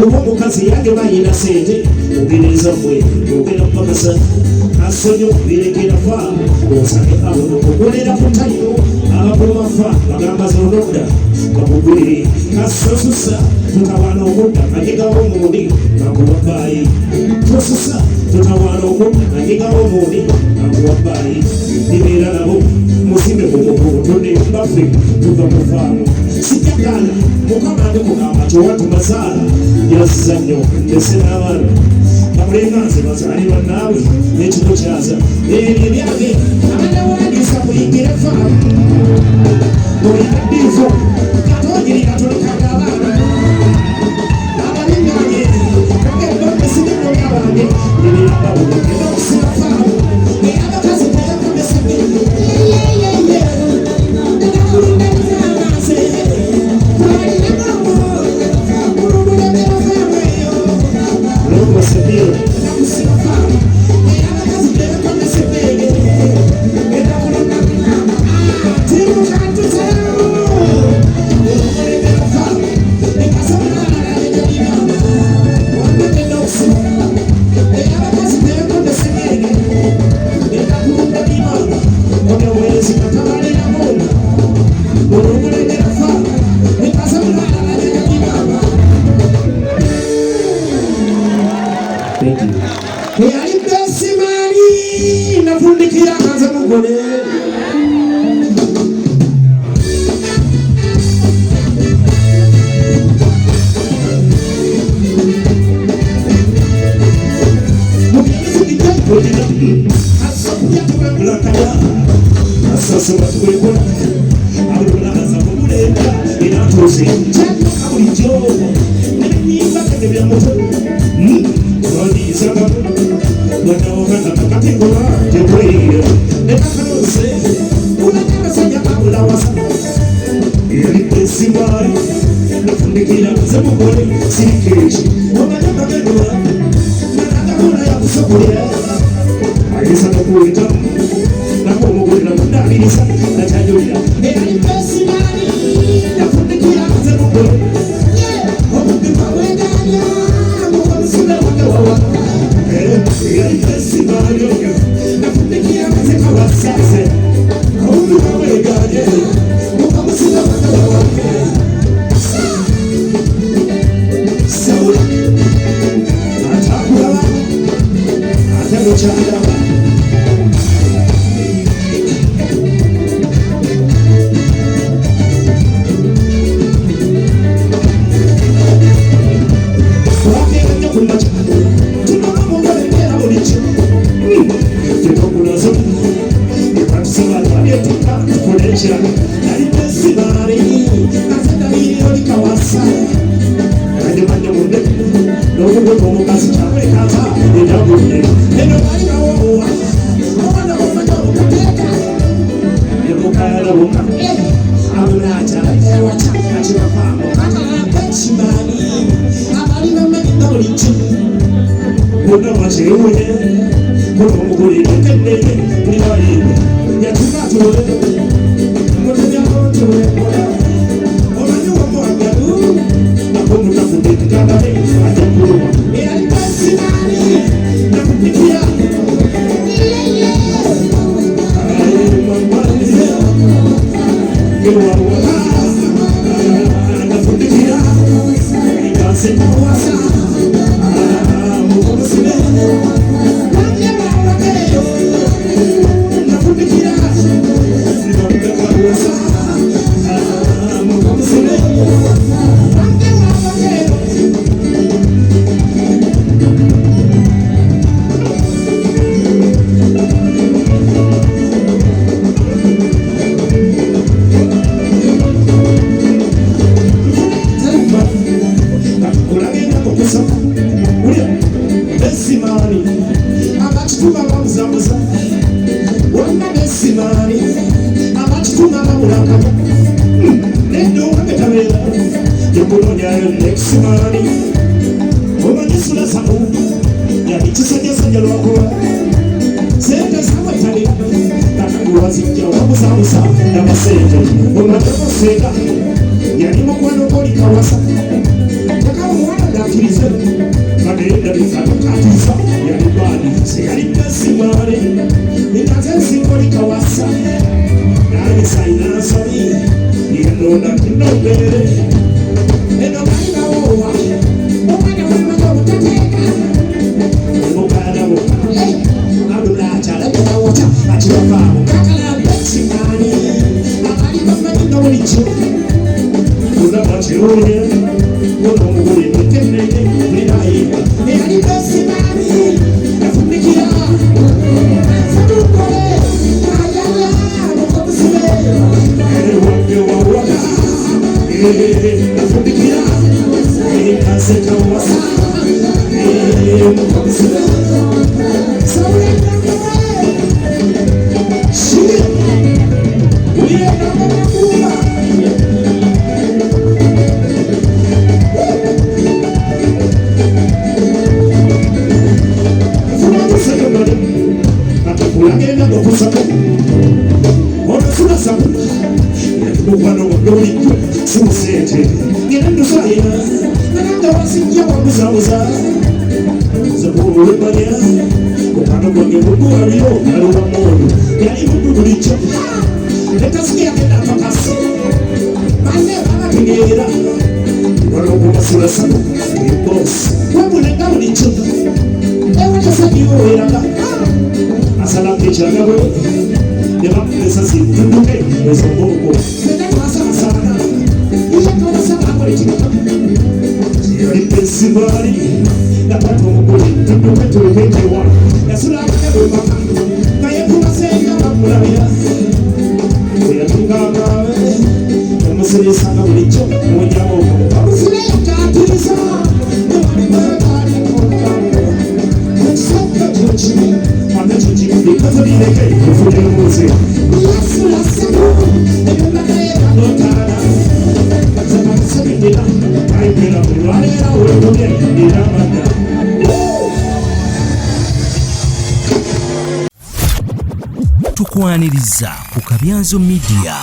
Ubu mukazi yage bayina sente ubiriza mwe ogera mpakasa asonyo birekera fa osake abo okukolera ku tayo abagoma fa bagamba zonodda bakugulire kasosusa tutawana omudda ajegawo omundi bakuwabayi tosusa tutawana omudda ajegawo omundi bakuwabayi nibeera nabo musimbe mubutonde baffe tuva mu faamu sijakana mukama ate kugamba tewatumazaala yazza nnyo ndese n'abaana bamulenganze bazaalirwa naawe n'ekigo kyaza ebyo ebyange abanawandiisa kuyingira faamu mulinaddiizo katongeri katolekanga abaana abalinganye kagebbamesinenonya bange ebirabawo eda okusira faamu eyabakazi teyakomesage chize Magenda bifano katiza Yalibani Siyalika simare Nikaze sikoli kawasa Nani saina sami Nikanona kinobere Eno kaina owa Omwana wema utateka Mokana mokana Adula chala kena wata Achiwafamu kakala mbetsi nani Akali mama nina walicho Kuna machirunya Kuna muguri mkenene Ninaima Nihali besi nani Nafumikia Sadukole Ayala Mukomusime Ewa wawaka Nafumikia Nikase kawasa Mukomusime Saurenda kore Shige Uye nama makuma Ulagenda okusaku Onasulasaku Yatubukwano wagoli Susete Ngenda sayina Nanda wasijja wabuzabuza Zabulu manya Kupano kwenye mungu walio Naluwa modu Yali mungu bulicho Letasuki yagenda pakasi Mane baba kengera Wano kumasulasaku Boss Wabulenga bulicho Ewa tasadi uweraga Asala kichanga bwe Neba pesa si tunduke Ezo mboko Sena kwasa masana Uja kwa masana kwa ichika Yari pesi bari Napatu mkuli tunduke tuwekeje wa Yasula kebe maka Kaya kumasenga makulabia Kuya tunganga Yamusiri sanga ulicho Mwenja moko Yamusiri yakatisa Yamani mwekari konganga Kutsaka jochini Because of the decay, you food and music. Tukwaniriza ku Kabyanzo Media.